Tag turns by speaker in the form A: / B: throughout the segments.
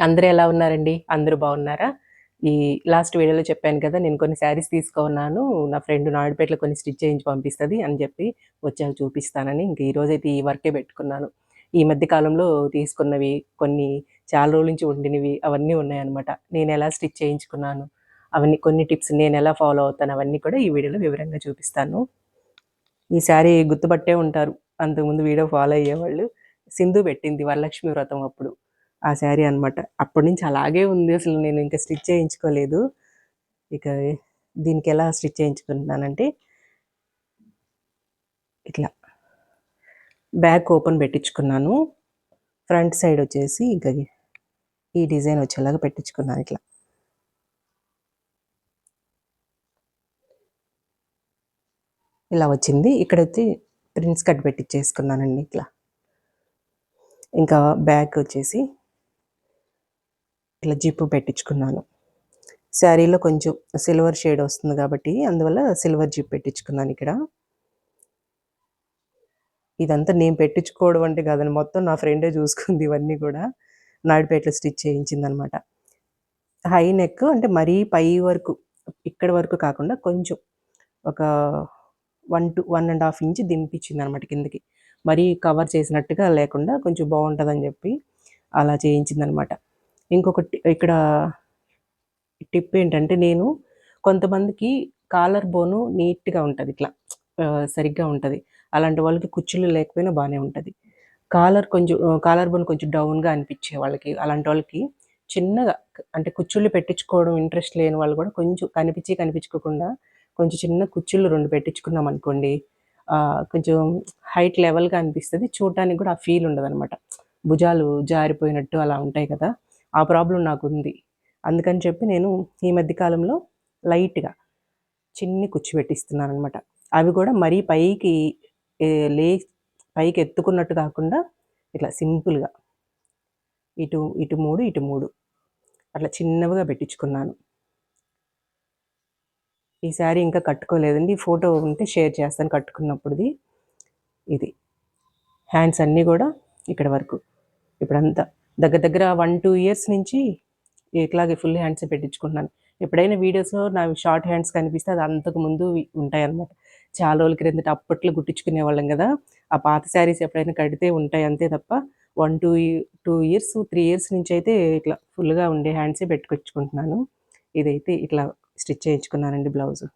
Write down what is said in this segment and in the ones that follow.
A: అందరూ ఎలా ఉన్నారండి? అందరూ బాగున్నారా? ఈ లాస్ట్ వీడియోలో చెప్పాను కదా! నేను కొన్ని శారీస్ తీసుకున్నాను. నా ఫ్రెండ్ నాయుడుపేటలో కొన్ని స్టిచ్ చేయించి పంపిస్తది అని చెప్పి వచ్చాక చూపిస్తానని. ఇంక ఈరోజైతే ఈ వర్కే పెట్టుకున్నాను. ఈ మధ్య కాలంలో తీసుకున్నవి, కొన్ని చాలా రోజుల నుంచి ఉండినవి అవన్నీ ఉన్నాయన్నమాట. నేనెలా స్టిచ్ చేయించుకున్నాను, అవన్నీ కొన్ని టిప్స్ నేనెలా ఫాలో అవుతాను అవన్నీ కూడా ఈ వీడియోలో వివరంగా చూపిస్తాను. ఈ శారీ గుర్తుపట్టే ఉంటారు. అంతకుముందు వీడియో ఫాలో అయ్యేవాళ్ళు. సింధు పెట్టింది వరలక్ష్మి వ్రతం అప్పుడు. ఆ శారీ అనమాట. అప్పటి నుంచి అలాగే ఉంది. అసలు నేను ఇంకా స్టిచ్ చేయించుకోలేదు. ఇక దీనికెలా స్టిచ్ చేయించుకుంటున్నానంటే, ఇట్లా బ్యాక్ ఓపెన్ పెట్టించుకున్నాను. ఫ్రంట్ సైడ్ వచ్చేసి ఇంక ఈ డిజైన్ వచ్చేలాగా పెట్టించుకున్నాను ఇట్లా. ఇలా వచ్చింది. ఇక్కడైతే ప్రిన్స్ కట్ పెట్టించేసుకున్నానండి ఇట్లా. ఇంకా బ్యాక్ వచ్చేసి ఇట్లా జిప్పు పెట్టించుకున్నాను. శారీలో కొంచెం సిల్వర్ షేడ్ వస్తుంది కాబట్టి అందువల్ల సిల్వర్ జిప్ పెట్టించుకున్నాను ఇక్కడ. ఇదంతా నేను పెట్టించుకోవడం అంటే కాదండి. మొత్తం నా ఫ్రెండే చూసుకుంది ఇవన్నీ కూడా. నాయుడుపేటలో స్టిచ్ చేయించిందనమాట. హై నెక్ అంటే మరీ పై వరకు, ఇక్కడి వరకు కాకుండా కొంచెం ఒక 1-1.5 ఇంచ్ దింపించిందనమాట కిందకి. మరీ కవర్ చేసినట్టుగా లేకుండా కొంచెం బాగుంటుందని చెప్పి అలా చేయించిందనమాట. ఇంకొకటి ఇక్కడ టిప్ ఏంటంటే, నేను కొంతమందికి కాలర్ బోను నీట్‌గా ఉంటది ఇట్లా. సరిగ్గా ఉంటది. అలాంటి వాళ్ళకి కుచ్చులు లేకపోయినా బానే ఉంటది. కాలర్ బోన్ కొంచెం డౌన్‌గా అనిపిచ్చే వాళ్ళకి, అలాంటి వాళ్ళకి చిన్నగా అంటే కుచ్చుళ్ళు పెట్టించుకోవడం ఇంట్రెస్ట్ లేని వాళ్ళు కూడా కొంచెం కనిపించుకోకుండా కొంచెం చిన్న కుచ్చుళ్ళు 2 పెట్టించుకున్నామనుకోండి, కొంచెం హైట్ లెవెల్‌గా అనిపిస్తది. చూడటానికి కూడా ఆ ఫీల్ ఉండదనమాట. భుజాలు జారిపోయినట్టు అలా ఉంటాయి కదా! ఆ ప్రాబ్లమ్ నాకుంది. అందుకని చెప్పి నేను ఈ మధ్య కాలంలో లైట్‌గా చిన్ని కుచ్చు పెట్టిస్తున్నాననమాట. అవి కూడా మరీ పైకి ఏ లే పైకి ఎత్తుకున్నట్టు కాకుండా ఇట్లా సింపుల్‌గా ఇటు 3, ఇటు 3 అట్లా చిన్నవిగా పెట్టించుకున్నాను. ఈ శారీ ఇంకా కట్టుకోలేదండి. ఫోటో ఉంటే షేర్ చేస్తాను కట్టుకున్నప్పుడుది. ఇది. హ్యాండ్స్ అన్నీ కూడా ఇక్కడ వరకు. ఇప్పుడంతా దగ్గర దగ్గర 1-2 ఇయర్స్ నుంచి ఇట్లాగే ఫుల్ హ్యాండ్సే పెట్టించుకుంటున్నాను. ఎప్పుడైనా వీడియోస్‌లో నావి షార్ట్ హ్యాండ్స్ కనిపిస్తే అది అంతకు ముందువి ఉంటాయన్నమాట. చాలా రోజుల క్రిందట అప్పట్లో కుట్టించుకునేవాళ్ళం గదా! ఆ పాత శారీస్ ఎప్పుడైనా కడితే ఉంటాయి అంతే తప్ప 2 ఇయర్స్, 3 ఇయర్స్ నుంచయితే ఇట్లా ఫుల్‌గా ఉండే హ్యాండ్సే పెట్టుకొచ్చుకుంటున్నాను. ఇదైతే ఇట్లా స్టిచ్ చేయించుకున్నానండి బ్లౌజు.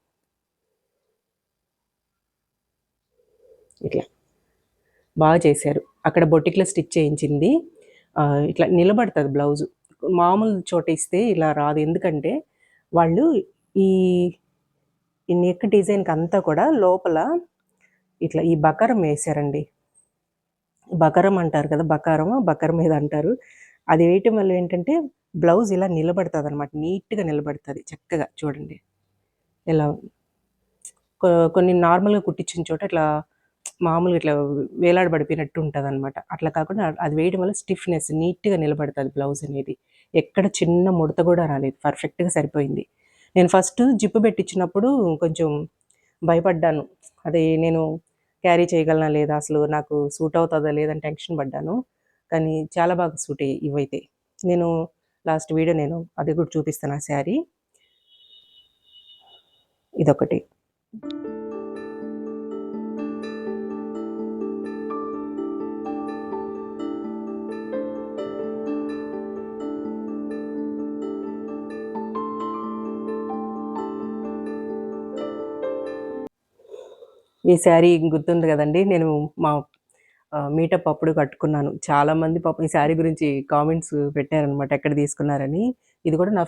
A: ఇట్లా. బాగా చేశారు. అక్కడ బొటిక్‌లో స్టిచ్ చేయించింది. ఇట్లా నిలబడతది బ్లౌజు. మామూలు చోట ఇస్తే ఇలా రాదు. ఎందుకంటే వాళ్ళు ఈ ఈ నెక్ డిజైన్‌కంతా కూడా లోపల ఇట్లా ఈ బకరం ఏశారండి. బకరం అంటారు కదా! బకరం ఏదో అంటారు. అది వేయటం వల్ల ఏంటంటే బ్లౌజ్ ఇలా నిలబడతదనమాట. నీట్‌గా నిలబడతది చక్కగా చూడండి. ఇలా కొన్ని నార్మల్‌గా కుట్టించిన చోట ఇట్లా మామూలుగా ఇట్లా వేలాడ పడిపోయినట్టు ఉంటదనమాట. అట్లా కాకుండా అది వేయడం వల్ల స్టిఫ్‌నెస్ నీట్‌గా నిలబడతది బ్లౌజ్ అనేది. ఎక్కడ చిన్న ముడత కూడా రాలేదు. పర్ఫెక్ట్‌గా సరిపోయింది. నేను ఫస్ట్ జిప్ పెట్టించినప్పుడు కొంచెం భయపడ్డాను. అది నేను క్యారీ చేయగలనా లేదా? అసలు నాకు సూట్ అవుతదా లేదా? అని టెన్షన్ పడ్డాను. కానీ చాలా బాగా సూట్ అయ్యాయి ఇవైతే. నేను లాస్ట్ వీడియో అది కూడా చూపిస్తాను ఆ శారీ. ఇదొకటి. ఈ శారీ గుర్తుంది గదండీ! నేను మా మీటప్ అప్పుడు కట్టుకున్నాను. చాలామంది పాపం ఈ శారీ గురించి కామెంట్స్ పెట్టారనమాట. ఎక్కడ తీసుకున్నారని. ఇది కూడా నా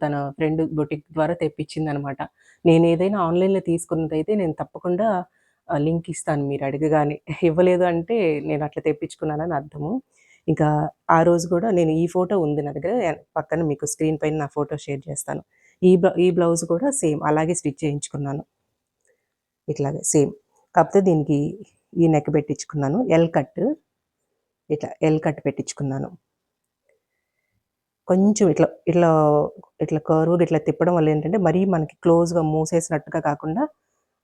A: తన ఫ్రెండ్ బొటిక్ ద్వారా తెప్పించిందనమాట. నేనేదైనా ఆన్‌లైన్‌లో తీసుకున్నదైతే నేను తప్పకుండా లింక్ ఇస్తాను మీరు అడగగానే. ఇవ్వలేదు అంటే నేను అట్లా తెప్పించుకున్నానని అర్థము. ఇంకా ఆ రోజు గూడా ఈ ఫోటో ఉంది నా దగ్గర. పక్కన మీకు స్క్రీన్ పైన నా ఫోటో షేర్ చేస్తాను. ఈ బ్లౌజ్ కూడా సేమ్ అలాగే స్టిచ్ చేయించుకున్నాను. ఇట్లాగే సేమ్. కాకపోతే దీనికి ఈ నెక్ పెట్టించుకున్నాను. ఎల్ కట్ పెట్టించుకున్నాను. కొంచెం ఇట్లా కర్వ్‌గా ఇట్లా తిప్పడం వల్ల ఏంటంటే, మరీ మనకి క్లోజ్‌గా మూసేసినట్టుగా కాకుండా,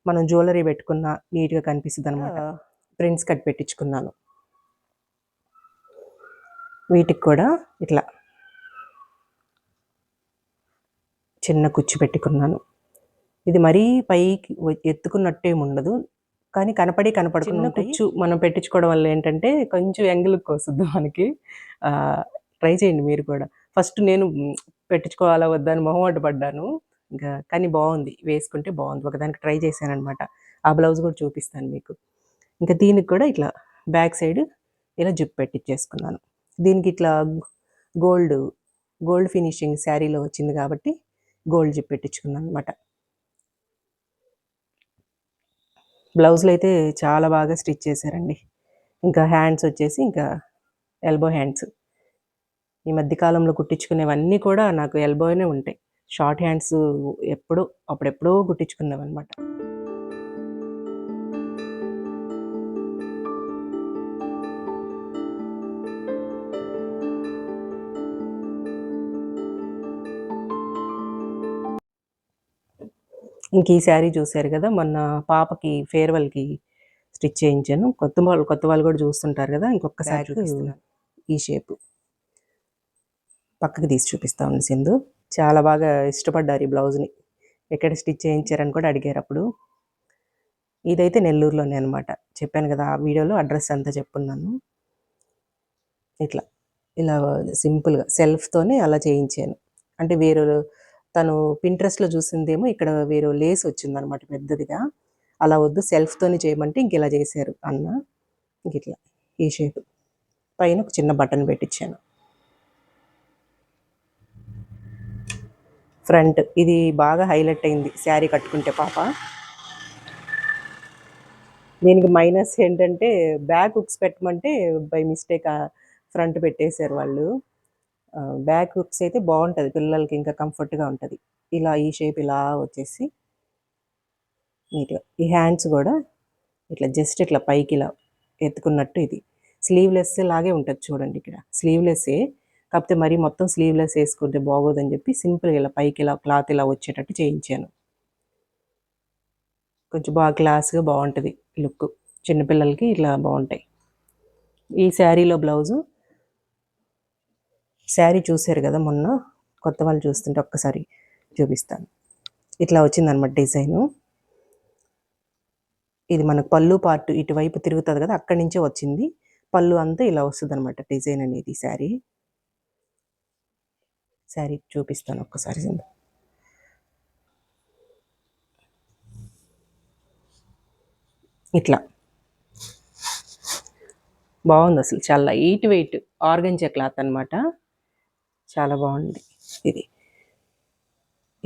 A: మనం జ్యువెల్లరీ పెట్టుకున్న నీట్‌గా కనిపిస్తదనమాట. Prince cut పెట్టించుకున్నాను. వీటికి కూడా ఇట్లా చిన్న కుచ్చు పెట్టుకున్నాను. ఇది మరీ పైకి ఎత్తుకున్నట్టేమి ఉండదు. కానీ కనపడకుండా చిన్న కుచ్చు మనం పెట్టించుకోవడం వల్ల ఏంటంటే కొంచెం యంగ్ లుక్ వస్తుంది మనకి. ట్రై చేయండి మీరు కూడా. ఫస్ట్ నేను పెట్టించుకోవాలా వద్దా అని మొహమాట పడ్డాను. ఇంకా కానీ బాగుంది, వేసుకుంటే బాగుంది. ఒకదానికి ట్రై చేశాననమాట. ఆ బ్లౌజ్ కూడా చూపిస్తాను మీకు. ఇంకా దీనికి కూడా ఇట్లా బ్యాక్ సైడ్ ఇలా జిప్ పెట్టించేసుకున్నాను. దీనికి ఇట్లా గోల్డ్ గోల్డ్ ఫినిషింగ్ శారీలో వచ్చింది కాబట్టి గోల్డ్ జిప్ పెట్టించుకున్నాను అనమాట. బ్లౌజులు అయితే చాలా బాగా స్టిచ్ చేశారండి. ఇంకా హ్యాండ్స్ వచ్చేసి ఇంకా ఎల్బో హ్యాండ్స్. ఈ మధ్య కాలంలో కుట్టించుకునేవన్నీ కూడా నాకు ఎల్బోనే ఉంటాయి. షార్ట్ హ్యాండ్స్ అప్పుడెప్పుడో కుట్టించుకున్నవన్నమాట. ఇంక ఈ శారీ చూశారు కదా, మొన్న పాపకి ఫేర్వెల్కి స్టిచ్ చేయించాను. కొత్త వాళ్ళు కూడా చూస్తుంటారు కదా, ఇంకొకసారి చూపిస్తున్నాను. ఈ షేపు పక్కకి తీసి చూపిస్తాను. సింధు చాలా బాగా ఇష్టపడ్డారు ఈ బ్లౌజ్ని. ఎక్కడ స్టిచ్ చేయించారని కూడా అడిగారు అప్పుడు. ఇదైతే నెల్లూరులోనే అనమాట. చెప్పాను కదా ఆ వీడియోలో అడ్రస్ అంతా చెప్పున్నాను. ఇలా సింపుల్గా సెల్ఫ్తోనే అలా చేయించాను. అంటే తను పింట్రెస్ట్లో చూసిందేమో ఇక్కడ వేరే లేస్ వచ్చిందనమాట పెద్దదిగా. అలా వద్దు సెల్ఫ్తోనే చేయమంటే ఇంక ఇలా చేశారు అన్న. ఇంక ఇట్లా ఈ షేప్ పైన ఒక చిన్న బటన్ పెట్టించాను. ఫ్రంట్ ఇది బాగా హైలైట్ అయింది శారీ కట్టుకుంటే పాప. దీనికి మైనస్ ఏంటంటే బ్యాక్ హుక్స్ పెట్టమంటే బై మిస్టేక్ ఫ్రంట్ పెట్టేశారు వాళ్ళు. బ్యాక్ హుక్స్ అయితే బాగుంటుంది, పిల్లలకి ఇంకా కంఫర్ట్గా ఉంటుంది. ఇలా ఈ షేప్ ఇలా వచ్చేసి నీట్గా. ఈ హ్యాండ్స్ కూడా ఇట్లా జస్ట్ ఇట్లా పైకి ఇలా ఎత్తుకున్నట్టు. ఇది స్లీవ్లెస్ లాగే ఉంటుంది చూడండి. ఇక్కడ స్లీవ్లెస్సే, కాకపోతే మరీ మొత్తం స్లీవ్లెస్ వేసుకుంటే బాగోదని చెప్పి సింపుల్గా ఇలా పైకి ఇలా క్లాత్ ఇలా వచ్చేటట్టు చేయించాను. కొంచెం బాగా క్లాస్గా బాగుంటుంది లుక్. చిన్నపిల్లలకి ఇట్లా బాగుంటాయి. ఈ శారీలో బ్లౌజు, శారీ చూసారు కదా మొన్న, కొత్త వాళ్ళు చూస్తుంటే ఒక్కసారి చూపిస్తాను. ఇట్లా వచ్చిందనమాట డిజైను. ఇది మనకు పళ్ళు పార్ట్ ఇటువైపు తిరుగుతుంది కదా, అక్కడి నుంచే వచ్చింది. పళ్ళు అంతా ఇలా వస్తుంది అనమాట డిజైన్ అనేది. శారీ చూపిస్తాను ఒక్కసారి. ఇట్లా బాగుంది, అసలు చాలా లైట్ వెయిట్ ఆర్గంజా క్లాత్ అనమాట. చాలా బాగుంది ఇది.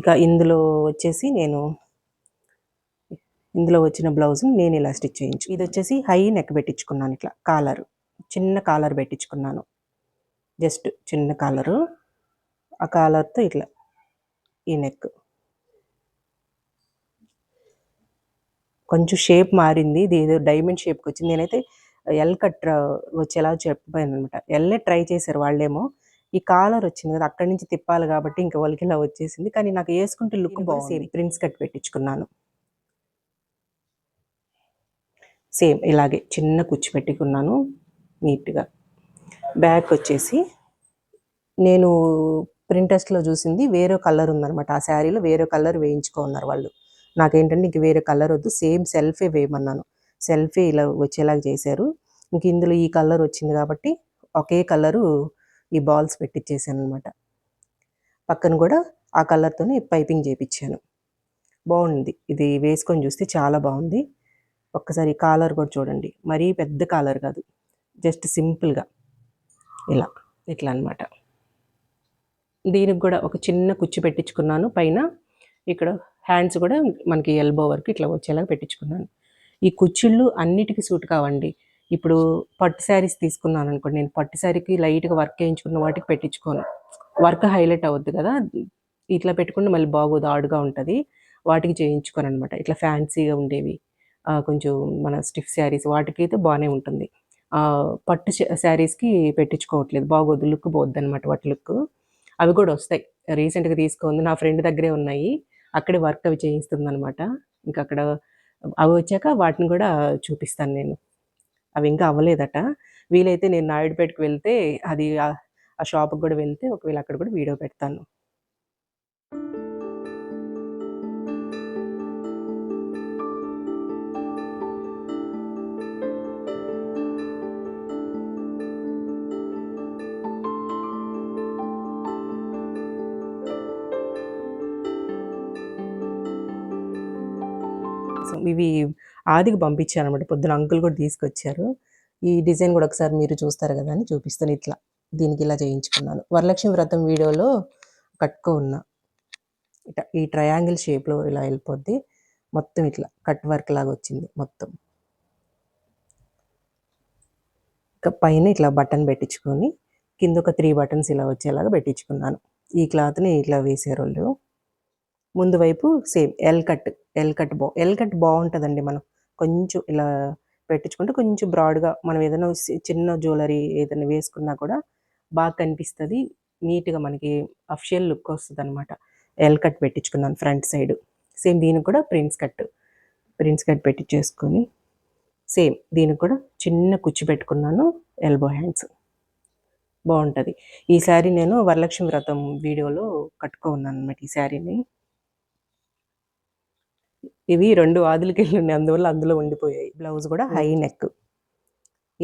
A: ఇక ఇందులో వచ్చిన బ్లౌజ్ నేను ఇలా స్టిచ్ చేయించు. ఇది వచ్చేసి హై నెక్ పెట్టించుకున్నాను. ఇట్లా చిన్న కాలర్ పెట్టించుకున్నాను. జస్ట్ చిన్న కాలరు. ఆ కాలర్తో ఇట్లా ఈ నెక్ కొంచెం షేప్ మారింది. ఇది ఏదో డైమండ్ షేప్కి వచ్చింది. నేనైతే ఎల్ కట్ వచ్చేలా చెప్పాను అనమాట. ఎల్లే ట్రై చేశారు వాళ్ళేమో. ఈ కాలర్ వచ్చింది కదా, అక్కడి నుంచి తిప్పాలి కాబట్టి ఇంకా వాళ్ళకి ఇలా వచ్చేసింది. కానీ నాకు వేసుకుంటే లుక్ బాగుంది. Prince cut పెట్టించుకున్నాను. సేమ్ ఇలాగే చిన్న కుచ్చి పెట్టుకున్నాను నీట్గా. బ్యాక్ వచ్చేసి నేను ప్రింటెస్ట్లో చూసింది వేరే కలర్ ఉందనమాట. ఆ శారీలో వేరే కలర్ వేయించుకున్నారు వాళ్ళు. నాకేంటంటే ఇంక వేరే కలర్ వద్దు, సేమ్ సెల్ఫే వేయమన్నాను. సెల్ఫే ఇలా వచ్చేలాగా చేశారు. ఇంక ఇందులో ఈ కలర్ వచ్చింది కాబట్టి ఒకే కలరు ఈ బాల్స్ పెట్టించేసాను అనమాట. పక్కన కూడా ఆ కలర్తోనే పైపింగ్ చేయించాను. బాగుంది, ఇది వేసుకొని చూస్తే చాలా బాగుంది. ఒక్కసారి కాలర్ కూడా చూడండి, మరీ పెద్ద కాలర్ కాదు, జస్ట్ సింపుల్గా ఇట్లా అనమాట. దీనికి కూడా ఒక చిన్న కుచ్చి పెట్టించుకున్నాను పైన. ఇక్కడ హ్యాండ్స్ కూడా మనకి ఎల్బో వరకు ఇట్లా వచ్చేలాగా పెట్టించుకున్నాను. ఈ కుచ్చిళ్ళు అన్నిటికీ సూట్ కావండి. ఇప్పుడు పట్టు శారీస్ తీసుకున్నాను అనుకోండి, నేను పట్టు శారీకి లైట్గా వర్క్ వేయించుకున్న వాటికి పెట్టించుకోను, వర్క్ హైలైట్ అవుద్ది కదా. ఇట్లా పెట్టుకుంటే మళ్ళీ బాగోదు, ఆడుగా ఉంటుంది. వాటికి చేయించుకోను అనమాట. ఇట్లా ఫ్యాన్సీగా ఉండేవి కొంచెం మన స్టిఫ్ శారీస్ వాటికి అయితే బాగానే ఉంటుంది. పట్టు శారీస్కి పెట్టించుకోవట్లేదు, బాగోదు, లుక్ పోద్ది అనమాట వాటి లుక్. అవి కూడా వస్తాయి, రీసెంట్గా తీసుకుంది నా ఫ్రెండ్ దగ్గరే ఉన్నాయి. అక్కడే వర్క్ అవి చేయిస్తుంది అనమాట. ఇంకా అక్కడ అవి వచ్చాక వాటిని కూడా చూపిస్తాను నేను. అవి ఇంకా అవ్వలేదట. వీలైతే నేను నాయుడుపేటకు వెళ్తే అది ఆ షాప్కి కూడా వెళ్తే ఒకవేళ అక్కడ కూడా వీడియో పెడతాను. ఇవి ఆదికి పంపించానన్నమాట. పొద్దున అంకుల్ కూడా తీసుకొచ్చారు. ఈ డిజైన్ కూడా ఒకసారి మీరు చూస్తారు కదా అని చూపిస్తాను. ఇట్లా దీనికి ఇలా చేయించుకున్నాను. వరలక్ష్మి వ్రతం వీడియోలో కట్టుకో ఉన్నా. ఈ ట్రయాంగిల్ షేప్లో ఇలా వెళ్ళిపోద్ది. మొత్తం ఇట్లా కట్ వర్క్ లాగా వచ్చింది మొత్తం. ఇంకా పైన ఇట్లా బటన్ పెట్టించుకొని కింద ఒక 3 బటన్స్ ఇలా వచ్చేలాగా పెట్టించుకున్నాను. ఈ క్లాత్ని ఇట్లా వేసారు వాళ్ళు. ముందు వైపు సేమ్ ఎల్ కట్ బాగుంటుందండి. మనం కొంచెం ఇలా పెట్టించుకుంటే కొంచెం బ్రాడ్గా మనం ఏదైనా చిన్న జ్యువెలరీ ఏదైనా వేసుకున్నా కూడా బాగా కనిపిస్తుంది. నీట్గా మనకి అఫిషియల్ లుక్ వస్తుంది అనమాట. ఎల్ కట్ పెట్టించుకున్నాను ఫ్రంట్ సైడ్. సేమ్ దీనికి కూడా ప్రిన్స్ కట్ పెట్టించేసుకొని సేమ్ దీనికి కూడా చిన్న కుచ్చి పెట్టుకున్నాను. ఎల్బో హ్యాండ్స్ బాగుంటుంది. ఈ శారీ నేను వరలక్ష్మి వ్రతం వీడియోలో కట్టుకో ఉన్నాను అనమాట. ఈ శారీని ఇవి 2 ఆదులకి వెళ్ళినాయి, అందువల్ల అందులో ఉండిపోయాయి. బ్లౌజ్ కూడా హై నెక్.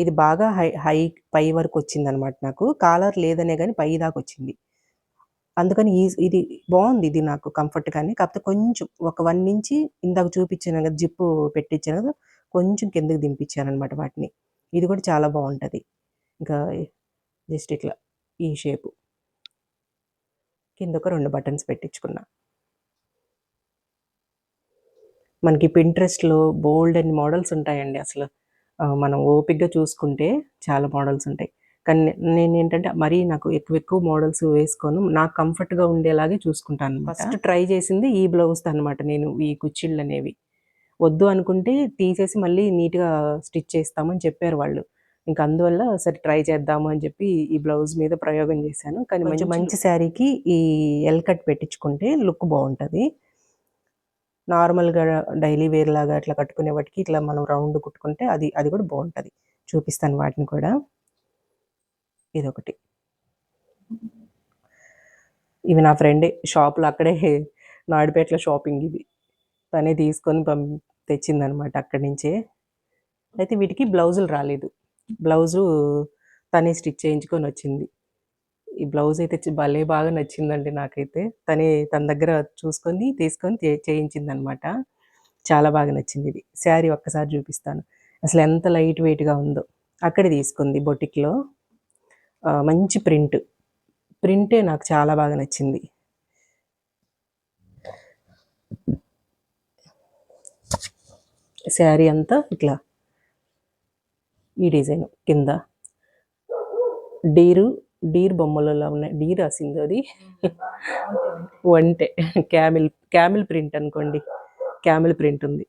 A: ఇది బాగా హై పై వరకు వచ్చిందనమాట. నాకు కాలర్ లేదనే కానీ పై దాకా వచ్చింది. అందుకని ఇది బాగుంది. ఇది నాకు కంఫర్ట్ కానీ కాకపోతే కొంచెం ఒక 1 ఇంచి ఇందాక చూపించాను కదా, జిప్పు పెట్టించాను కదా, కొంచెం కిందకి దింపించాను అనమాట వాటిని. ఇది కూడా చాలా బాగుంటుంది. ఇంకా జస్ట్ ఇట్లా ఈ షేపు కింద ఒక 2 బటన్స్ పెట్టించుకున్నా. మనకి పింట్రెస్ట్లో బోల్డ్ అన్ని మోడల్స్ ఉంటాయండి. అసలు మనం ఓపిక్గా చూసుకుంటే చాలా మోడల్స్ ఉంటాయి. కానీ నేను ఏంటంటే మరీ నాకు ఎక్కువ మోడల్స్ వేసుకోను. నాకు కంఫర్ట్గా ఉండేలాగే చూసుకుంటాను. ఫస్ట్ ట్రై చేసింది ఈ బ్లౌజ్ అనమాట. నేను ఈ కుచ్చిళ్ళు అనేవి వద్దు అనుకుంటే తీసేసి మళ్ళీ నీట్గా స్టిచ్ చేస్తామని చెప్పారు వాళ్ళు. ఇంకా అందువల్ల సరే ట్రై చేద్దాము అని చెప్పి ఈ బ్లౌజ్ మీద ప్రయోగం చేశాను. కానీ మంచి శారీకి ఈ ఎల్ కట్ పెట్టించుకుంటే లుక్ బాగుంటుంది. నార్మల్గా డైలీ వేర్ లాగా అట్లా కట్టుకునే వాటికి ఇట్లా మనం రౌండ్ కుట్టుకుంటే అది కూడా బాగుంటుంది. చూపిస్తాను వాటిని కూడా. ఇదొకటి. ఇవి నా ఫ్రెండే షాప్లో, అక్కడే నాయుడుపేటలో షాపింగ్ ఇది. తనే తీసుకొని తెచ్చిందనమాట అక్కడి నుంచే. అయితే వీటికి బ్లౌజులు రాలేదు. బ్లౌజు తనే స్టిచ్ చేయించుకొని వచ్చింది. ఈ బ్లౌజ్ అయితే భలే బాగా నచ్చిందండి నాకైతే. తన దగ్గర తీసుకొని చేయించిందనమాట. చాలా బాగా నచ్చింది ఇది. శారీ ఒక్కసారి చూపిస్తాను. అసలు ఎంత లైట్ వెయిట్గా ఉందో. అక్కడే తీసుకుంది బొటిక్లో. మంచి ప్రింటే నాకు చాలా బాగా నచ్చింది. శారీ అంతా ఇట్లా ఈ డిజైన్ కింద డీర్ బొమ్మలలో ఉన్నాయి. డీర్ రాసింది అది వంటే క్యామిల్ ప్రింట్ అనుకోండి. క్యామిల్ ప్రింట్ ఉంది.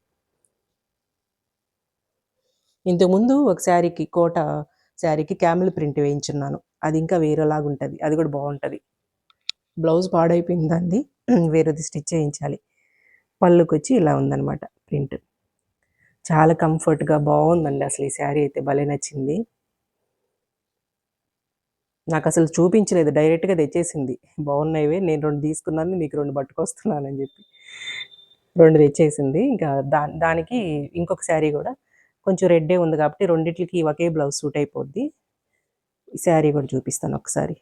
A: ఇంతకుముందు ఒక కోట శారీకి క్యామిల్ ప్రింట్ వేయించున్నాను. అది ఇంకా వేరేలాగా ఉంటుంది. అది కూడా బాగుంటుంది. బ్లౌజ్ పాడైపోయిందండి, వేరేది స్టిచ్ చేయించాలి. పళ్ళుకి వచ్చి ఇలా ఉందన్నమాట ప్రింట్. చాలా కంఫర్ట్గా బాగుందండి. అసలు ఈ శారీ అయితే భలే నచ్చింది నాకు. అసలు చూపించలేదు, డైరెక్ట్గా తెచ్చేసింది. బాగున్నాయివే, నేను 2 తీసుకున్నాను, నీకు 2 పట్టుకొస్తున్నానని చెప్పి 2 తెచ్చేసింది. ఇంకా దానికి ఇంకొక శారీ కూడా కొంచెం రెడ్డే ఉంది కాబట్టి రెండిట్లకి ఒకే బ్లౌజ్ సూట్ అయిపోద్ది. ఈ శారీ కూడా చూపిస్తాను ఒకసారి.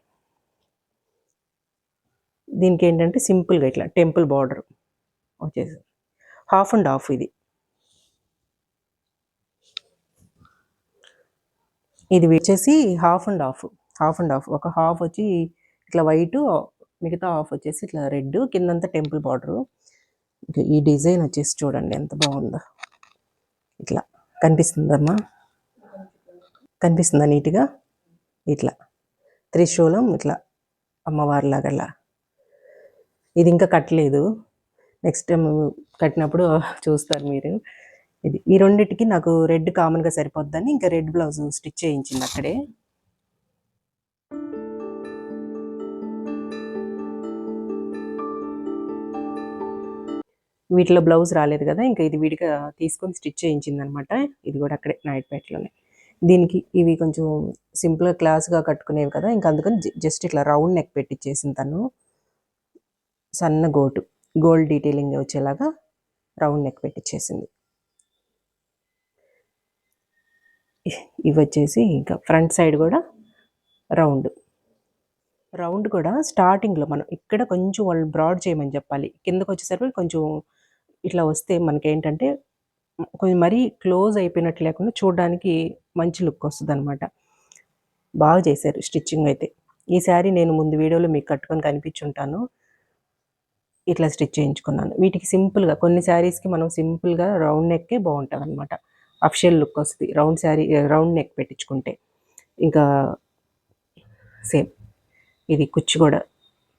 A: దీనికి ఏంటంటే సింపుల్గా ఇట్లా టెంపుల్ బార్డర్ వచ్చేసి హాఫ్ అండ్ హాఫ్. ఇది వచ్చేసి హాఫ్ అండ్ హాఫ్. ఒక హాఫ్ వచ్చి ఇట్లా వైట్, మిగతా హాఫ్ వచ్చేసి ఇట్లా రెడ్, కిందంతా టెంపుల్ బార్డరు. ఈ డిజైన్ వచ్చేసి చూడండి ఎంత బాగుందో. ఇట్లా కనిపిస్తుందా నీట్గా? ఇట్లా త్రిశూలం ఇట్లా అమ్మవారిలాగలా. ఇది ఇంకా కట్టలేదు, నెక్స్ట్ టైం కట్టినప్పుడు చూస్తారు మీరు. ఈ రెండింటికి నాకు రెడ్ కామన్గా సరిపోద్దని ఇంకా రెడ్ బ్లౌజ్ స్టిచ్ చేయించింది అక్కడే. వీటిలో బ్లౌజ్ రాలేదు కదా, ఇంకా ఇది విడిగా తీసుకొని స్టిచ్ చేయించింది అనమాట. ఇది కూడా అక్కడే నాయుడుపేటలోనే. దీనికి ఇవి కొంచెం సింపుల్గా క్లాస్గా కట్టుకునేవి కదా, ఇంకా అందుకని జస్ట్ ఇట్లా రౌండ్ నెక్ పెట్టించేసింది తను. సన్న గోల్డ్ డీటెయిలింగ్ వచ్చేలాగా రౌండ్ నెక్ పెట్టించేసింది. ఇవి వచ్చేసి ఇంకా ఫ్రంట్ సైడ్ కూడా రౌండ్ కూడా స్టార్టింగ్లో మనం ఇక్కడ కొంచెం వాళ్ళు బ్రాడ్ చేయమని చెప్పాలి. కిందకు వచ్చేసరికి కొంచెం ఇట్లా వస్తే మనకి ఏంటంటే కొంచెం మరీ క్లోజ్ అయిపోయినట్టు లేకుండా చూడడానికి మంచి లుక్ వస్తదనమాట. బాగా చేశారు స్టిచ్చింగ్ అయితే. ఈ శారీ నేను ముందు వీడియోలో మీకు కట్టుకొని కనిపించుంటాను. ఇట్లా స్టిచ్ చేయించుకున్నాను. వీటికి సింపుల్‌గా కొన్ని శారీస్‌కి మనం సింపుల్‌గా రౌండ్ నెక్కే బావుంటదనమాట. అఫిషియల్ లుక్ వస్తది. రౌండ్ శారీ రౌండ్ నెక్ పెట్టించుకుంటే. ఇంకా సేమ్ ఇది కుచ్చు గూడా.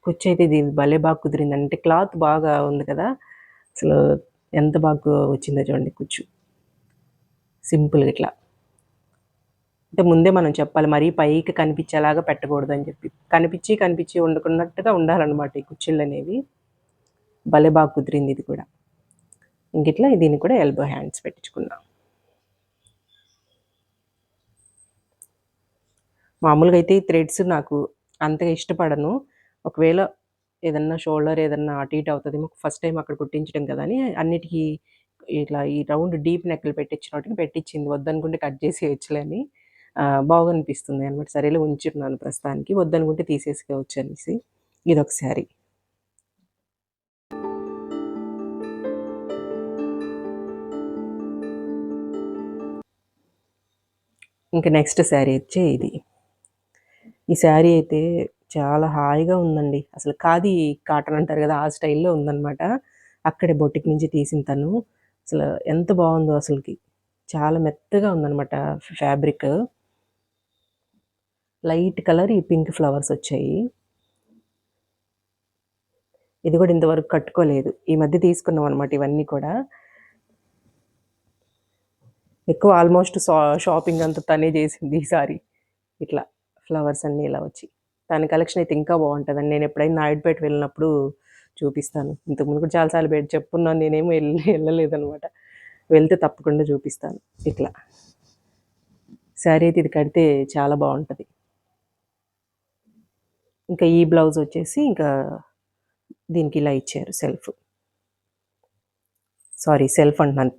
A: కుచ్చయితే ఇది భలే బాగా కుదిరిందండి. అంటే క్లాత్ బాగా ఉంది కదా! అసలు ఎంత బాగా వచ్చిందో చూడండి కుచ్చు. సింపుల్‌గా ఇట్లా. అంటే ముందే మనం చెప్పాలి. మరీ పైకి కనిపించేలాగా పెట్టకూడదని చెప్పి. కనిపించి ఉండకున్నట్టుగా ఉండాలనమాట ఈ కుచ్చిళ్ళనేవి. భలే బాగా కుదిరింది ఇది కూడా. ఇంకిట్లా దీనికి కూడా ఎల్బో హ్యాండ్స్ పెట్టించుకున్నా. మామూలుగా అయితే ఈ థ్రెడ్స్ నాకు అంతగా ఇష్టపడను. ఒకవేళ ఏదన్నా షోల్డర్ ఏదన్నా అటు ఇటు అవుతదేమో ఫస్ట్ టైమ్ అక్కడ కుట్టించడం కదా అని అన్నిటికి ఇట్లా ఈ రౌండ్ డీప్ నెక్‌లు పెట్టించినోటికి పెట్టించింది. వద్దనుకుంటే కట్ చేసేయొచ్చులే అని. బాగనిపిస్తుంది అనమాట. సరేలే ఉంచున్నాను ప్రస్తుతానికి. వద్దనుకుంటే తీసేసుకోవచ్చు అనేసి. ఇదొక శారీ. ఇంక నెక్స్ట్ శారీ వచ్చి ఇది. ఈ శారీ అయితే చాలా హాయిగా ఉందండి. అసలు ఖాదీ కాటన్ అంటారు కదా! ఆ స్టైల్‌లో ఉందనమాట. అక్కడే బొటిక్ నుంచి తీసిన తను. అసలు ఎంత బావుందో అసలకి. చాలా మెత్తగా ఉందనమాట ఫ్యాబ్రిక్. లైట్ కలర్ ఈ పింక్ ఫ్లవర్స్ వచ్చాయి. ఇది కూడా ఇంతవరకు కట్టుకోలేదు. ఈ మధ్య తీసుకున్నాం అనమాట ఇవన్నీ కూడా. ఎక్కువ ఆల్మోస్ట్ షాపింగ్ అంతా తనే చేసింది ఈసారి. ఇట్లా ఫ్లవర్స్ అన్నీ ఇలా వచ్చి. తన కలెక్షన్ అయితే ఇంకా బావుంటదండి. నేను ఎప్పుడైనా నాయుడుపేట వెళ్ళినప్పుడు చూపిస్తాను. ఇంతకుముందు కూడా చాలా సార్లు చెప్పున్నాను. నేనేమో ఎళ్ళలేదనమాట. వెళ్తే తప్పకుండా చూపిస్తాను. ఇట్లా. శారీ అయితే ఇది కడితే చాలా బావుంటది. ఇంకా ఈ బ్లౌజ్ వచ్చేసి ఇంకా దీనికి ఇలా ఇచ్చారు సెల్ఫ్. సారీ సెల్ఫ్ అంటున్నాను.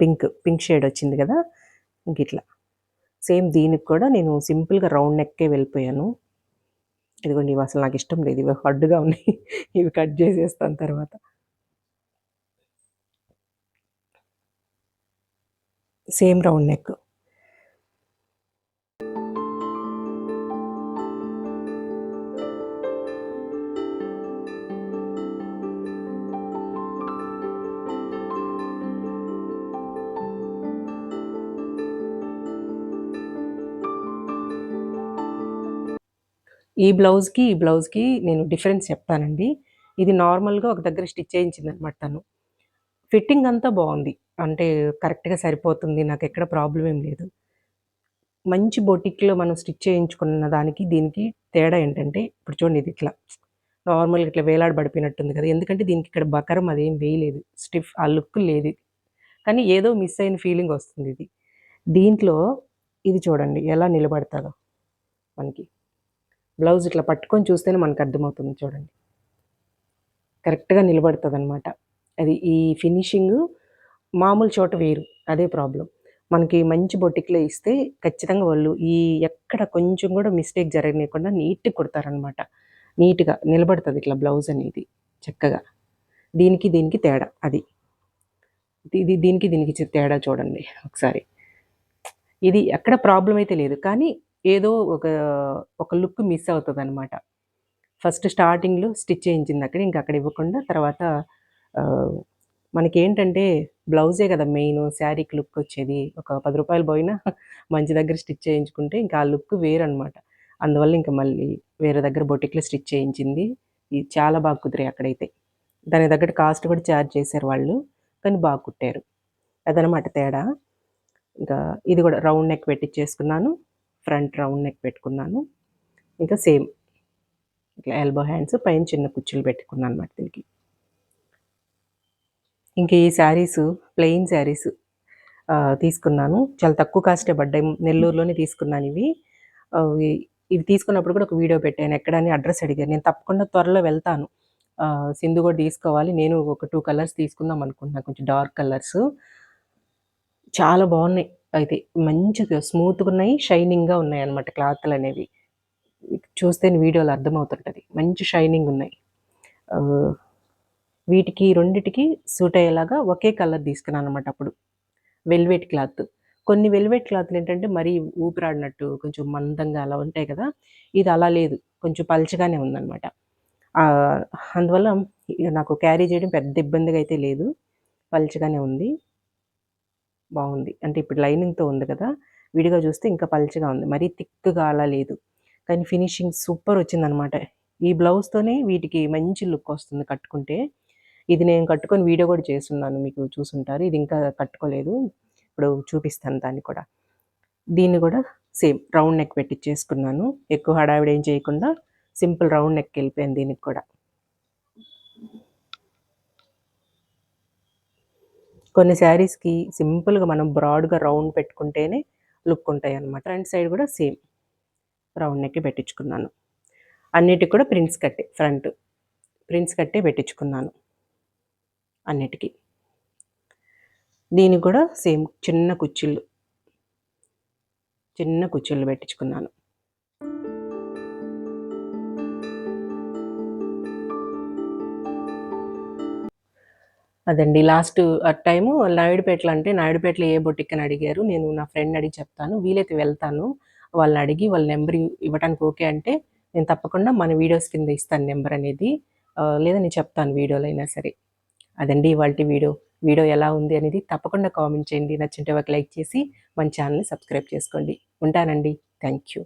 A: పింక్ షేడ్ వచ్చింది కదా! ఇంకిట్లా. సేమ్ దీనికి కూడా నేను సింపుల్‌గా రౌండ్ నెక్కే వెళ్ళిపోయాను. ఇదిగోండి ఇవి అసలు నాకిష్టం లేదు. ఇవి అడ్డుగా ఉన్నాయి. ఇవి కట్ చేసేస్తాను తర్వాత. Same round neck. ఈ బ్లౌజ్‌కి నేను డిఫరెన్స్ చెప్తానండి. ఇది నార్మల్‌గా ఒక దగ్గర స్టిచ్ చేయించిందనమాట తను. ఫిట్టింగ్ అంతా బావుంది. అంటే కరెక్ట్‌గా సరిపోతుంది. నాకెక్కడ ప్రాబ్లమ్ ఏం లేదు. మంచి బొటిక్‌లో మనం స్టిచ్ చేయించుకున్న దానికి, దీనికి తేడా ఏంటంటే, ఇప్పుడు చూడండి ఇది ఇట్లా నార్మల్‌గా ఇట్లా వేలాడ పడిపోయినట్టుంది కదా! ఎందుకంటే దీనికి ఇక్కడ బకరం అదేం వేయలేదు. స్టిఫ్ ఆ లుక్ లేదు. కానీ ఏదో మిస్ అయిన ఫీలింగ్ వస్తుందిది. దీంట్లో ఇది చూడండి ఎలా నిలబడతదో మనకి. బ్లౌజ్ ఇట్లా పట్టుకొని చూస్తేనే మనకర్థమవుతుంది చూడండి. కరెక్ట్‌గా నిలబడతదనమాట. అది ఈ ఫినిషింగు మామూలు చోట వేరు. అదే ప్రాబ్లమ్. మనకి మంచి బొటిక్‌లో ఇస్తే ఖచ్చితంగా వాళ్ళు ఎక్కడ కొంచెం గూడా మిస్టేక్ జరగనీయకుండా నీట్‌గా కుడతారనమాట. నీట్‌గా నిలబడతది ఇట్లా బ్లౌజ్ అనేది చక్కగా. దీనికి తేడా అది. దీనికి తేడా చూడండి ఒకసారి. ఇది ఎక్కడ ప్రాబ్లమ్ అయితే లేదు. కానీ ఏదో ఒక లుక్ మిస్ అవుతదనమాట. ఫస్ట్ స్టార్టింగ్‌లో స్టిచ్ చేయించిందక్కడ. ఇంక అక్కడ ఇవ్వకుండా తర్వాత ఆహ్, మనకేంటంటే బ్లౌజే గదా మెయిను శారీకి లుక్కొచ్చేది. ఒక రూ. 10 పోయినా మంచి దగ్గర స్టిచ్ చేయించుకుంటే ఇంకా ఆ లుక్ వేరనమాట. అందువల్ల ఇంక మళ్ళీ వేరే దగ్గర బొటిక్‌లో స్టిచ్ చేయించింది. ఇది చాలా బాగా కుదిరాయి అక్కడైతే. దానికి తగ్గట్టు కాస్ట్ కూడా చార్జ్ చేశారు వాళ్ళు. కానీ బాగా కుట్టారు. అదనమాట తేడా. ఇంకా ఇది గూడా రౌండ్ నెక్ పెట్టిచ్చేసుకున్నాను. ఫ్రంట్ రౌండ్ నెక్ పెట్టుకున్నాను. ఇంకా సేమ్ ఇట్లా ఎల్బో హ్యాండ్స్ పైన చిన్న కుచ్చులు పెట్టుకున్నానన్నమాట దీనికి. ఇంక ఈ శారీసు ప్లెయిన్ శారీస్ తీసుకున్నాను. చాలా తక్కువ కాస్టే పడ్డాయి. నెల్లూరులోనే తీసుకున్నానివి. ఇవి ఇవి తీసుకున్నప్పుడు కూడా ఒక వీడియో పెట్టాను. ఎక్కడని అడ్రెస్ అడిగారు. నేను తప్పకుండా త్వరలో వెళ్తాను. సింధు కూడా తీసుకోవాలి. నేను ఒక 2 కలర్స్ తీసుకుందాం అనుకుంటున్నా. కొంచెం డార్క్ కలర్స్. చాలా బావున్నాయి. అయితే మంచిగా స్మూత్‌గున్నాయి. షైనింగ్‌గా ఉన్నాయన్నమాట క్లాతులనేవి. మీకు చూస్తేనే వీడియోలో అర్థమవుతుంటది. మంచి షైనింగ్ ఉన్నాయి. ఆహ్, వీటికి రెండిటికి సూట్ అయ్యేలాగా ఒకే కలర్ తీసుకున్నానన్నమాట అప్పుడు. Velvet cloth. కొన్ని వెల్వెట్ క్లాత్‌లేంటంటే మరీ ఊపిరాడినట్టు కొంచెం మందంగా అలా ఉంటాయి కదా! ఇది అలా లేదు. కొంచెం పల్చగానే ఉందనమాట. ఆహ్, అందువల్ల ఇగ నాకు క్యారీ చేయడం పెద్ద ఇబ్బందిగా అయితే లేదు. పల్చగానే ఉంది. బావుంది. అంటే ఇప్పుడు లైనింగ్‌తో ఉంది కదా! విడిగా చూస్తే ఇంకా పల్చగా ఉంది. మరీ థిక్‌గా అలా లేదు. కానీ ఫినిషింగ్ సూపరొచ్చిందనమాట. ఈ బ్లౌజ్‌తోనే వీటికి మంచి లుక్కొస్తుంది కట్టుకుంటే. ఇది నేను కట్టుకొని వీడియో గూడా చేసున్నాను. మీకు చూసుంటారు. ఇది ఇంకా కట్టుకోలేదు. ఇప్పుడు చూపిస్తాను దాన్ని కూడా. దీన్ని గూడా సేమ్ రౌండ్ నెక్ పెట్టిచ్చేసుకున్నాను. ఎక్కువ హడావిడి ఏం చేయకుండా సింపుల్ రౌండ్ నెక్కెళ్ళిపోయాను దీనికి కూడా. కొన్ని శారీస్‌కి సింపుల్‌గా మనం బ్రాడ్‌గా రౌండ్ పెట్టుకుంటేనే లుక్ ఉంటాయన్నమాట. ఫ్రంట్ సైడ్ గూడా సేమ్ రౌండ్ నెక్కే పెట్టించుకున్నాను. అన్నిటికి కూడా ప్రిన్స్ కట్టే ఫ్రంట్. ప్రిన్స్ కట్టే పెట్టించుకున్నాను అన్నిటికి. దీనికి కూడా సేమ్ చిన్న కుచ్చిళ్ళు పెట్టించుకున్నాను. అదండి లాస్ట్ టైము నాయుడుపేటలో అంటే నాయుడుపేటలో ఏ బొటిక్ అని అడిగారు. నేను నా ఫ్రెండ్‌ని అడిగి చెప్తాను. వీలైతే వెళ్తాను. వాళ్ళని అడిగి వాళ్ళ నంబర్ ఇవ్వటానికి ఓకే అంటే నేను తప్పకుండా మన వీడియోస్ కింద ఇస్తాను నంబర్ అనేది. లేదా నేను చెప్తాను వీడియోలో అయినా సరే. అదండి ఇవాల్టి వీడియో. వీడియో ఎలా ఉంది అనేది తప్పకుండా కామెంట్ చేయండి. నచ్చుంటే ఒక లైక్ చేసి మన ఛానెల్‌ని సబ్స్క్రైబ్ చేసుకోండి. ఉంటానండి. Thank you.